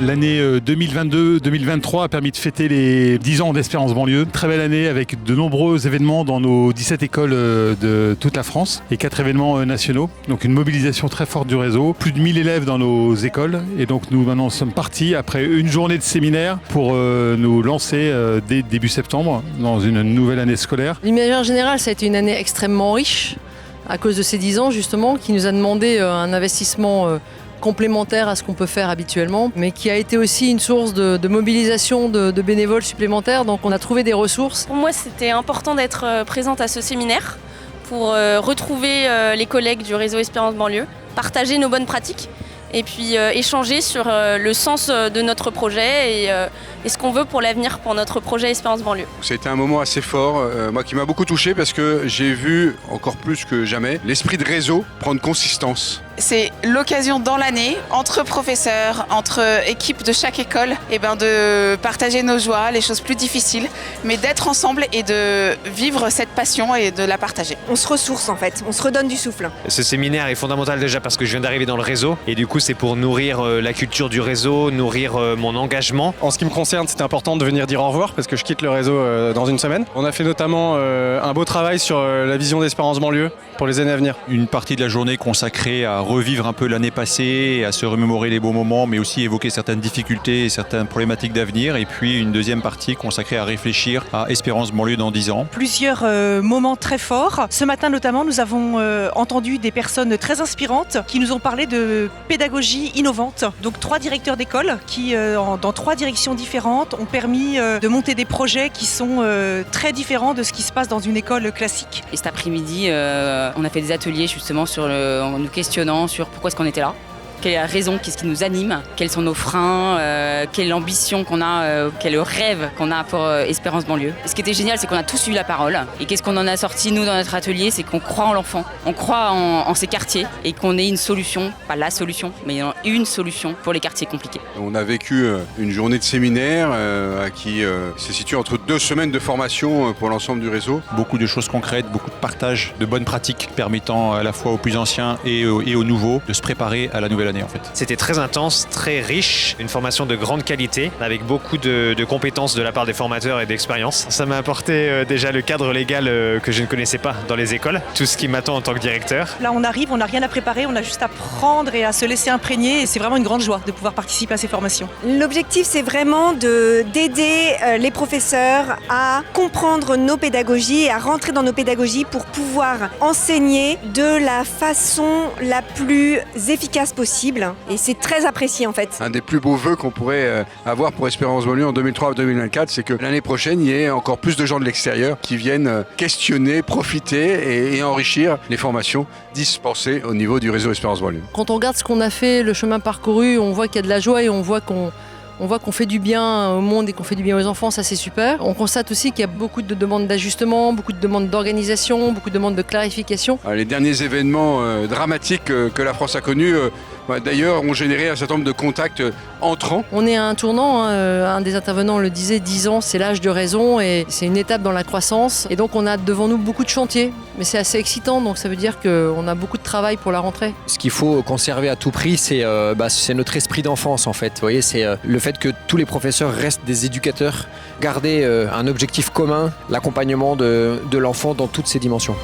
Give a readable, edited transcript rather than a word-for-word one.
L'année 2022-2023 a permis de fêter les 10 ans d'Espérance Banlieue. Très belle année avec de nombreux événements dans nos 17 écoles de toute la France et 4 événements nationaux. Donc une mobilisation très forte du réseau. Plus de 1000 élèves dans nos écoles. Et donc nous maintenant sommes partis après une journée de séminaire pour nous lancer dès début septembre dans une nouvelle année scolaire. L'imaginaire général, ça a été une année extrêmement riche à cause de ces 10 ans justement, qui nous a demandé un investissement complémentaire à ce qu'on peut faire habituellement, mais qui a été aussi une source de mobilisation de bénévoles supplémentaires. Donc on a trouvé des ressources. Pour moi, c'était important d'être présente à ce séminaire pour retrouver les collègues du réseau Espérance Banlieue, partager nos bonnes pratiques et puis échanger sur le sens de notre projet et ce qu'on veut pour l'avenir pour notre projet Espérance Banlieue. Ça a été un moment assez fort, moi qui m'a beaucoup touché parce que j'ai vu, encore plus que jamais, l'esprit de réseau prendre consistance. C'est l'occasion dans l'année, entre professeurs, entre équipes de chaque école, de partager nos joies, les choses plus difficiles, mais d'être ensemble et de vivre cette passion et de la partager. On se ressource en fait, on se redonne du souffle. Ce séminaire est fondamental déjà parce que je viens d'arriver dans le réseau et du coup c'est pour nourrir la culture du réseau, nourrir mon engagement. En ce qui me concerne, c'était important de venir dire au revoir parce que je quitte le réseau dans une semaine. On a fait notamment un beau travail sur la vision d'Espérance Banlieue pour les années à venir. Une partie de la journée consacrée à revivre un peu l'année passée, à se remémorer les beaux moments, mais aussi évoquer certaines difficultés et certaines problématiques d'avenir. Et puis une deuxième partie consacrée à réfléchir à Espérance Banlieue dans 10 ans. Plusieurs moments très forts. Ce matin notamment, nous avons entendu des personnes très inspirantes qui nous ont parlé de pédagogie innovante. Donc 3 directeurs d'école qui, dans 3 directions différentes, ont permis de monter des projets qui sont très différents de ce qui se passe dans une école classique. Et cet après-midi, on a fait des ateliers justement en nous questionnant sur pourquoi est-ce qu'on était là. Quelle est la raison, qu'est-ce qui nous anime, quels sont nos freins, quelle est l'ambition qu'on a, quel est le rêve qu'on a pour Espérance Banlieue. Ce qui était génial, c'est qu'on a tous eu la parole. Et qu'est-ce qu'on en a sorti, nous, dans notre atelier, c'est qu'on croit en l'enfant, on croit en ces quartiers et qu'on ait une solution, pas la solution, mais une solution pour les quartiers compliqués. On a vécu une journée de séminaire qui se situe entre 2 semaines de formation pour l'ensemble du réseau. Beaucoup de choses concrètes, beaucoup de partage de bonnes pratiques permettant à la fois aux plus anciens et aux nouveaux de se préparer à la nouvelle année. En fait. C'était très intense, très riche, une formation de grande qualité avec beaucoup de compétences de la part des formateurs et d'expérience. Ça m'a apporté déjà le cadre légal que je ne connaissais pas dans les écoles, tout ce qui m'attend en tant que directeur. Là on arrive, on n'a rien à préparer, on a juste à prendre et à se laisser imprégner et c'est vraiment une grande joie de pouvoir participer à ces formations. L'objectif c'est vraiment d'aider les professeurs à comprendre nos pédagogies et à rentrer dans nos pédagogies pour pouvoir enseigner de la façon la plus efficace possible. Et c'est très apprécié en fait. Un des plus beaux vœux qu'on pourrait avoir pour Espérance Banlieue en 2023-2024, c'est que l'année prochaine, il y ait encore plus de gens de l'extérieur qui viennent questionner, profiter et enrichir les formations dispensées au niveau du réseau Espérance Banlieue. Quand on regarde ce qu'on a fait, le chemin parcouru, on voit qu'il y a de la joie et on voit qu'on fait du bien au monde et qu'on fait du bien aux enfants, ça c'est super. On constate aussi qu'il y a beaucoup de demandes d'ajustement, beaucoup de demandes d'organisation, beaucoup de demandes de clarification. Les derniers événements dramatiques que la France a connus, d'ailleurs, ont généré un certain nombre de contacts entrants. On est à un tournant, un des intervenants le disait, 10 ans c'est l'âge de raison et c'est une étape dans la croissance. Et donc on a devant nous beaucoup de chantiers, mais c'est assez excitant, donc ça veut dire qu'on a beaucoup de travail pour la rentrée. Ce qu'il faut conserver à tout prix, c'est notre esprit d'enfance en fait. Vous voyez, c'est le fait que tous les professeurs restent des éducateurs, garder un objectif commun, l'accompagnement de l'enfant dans toutes ses dimensions.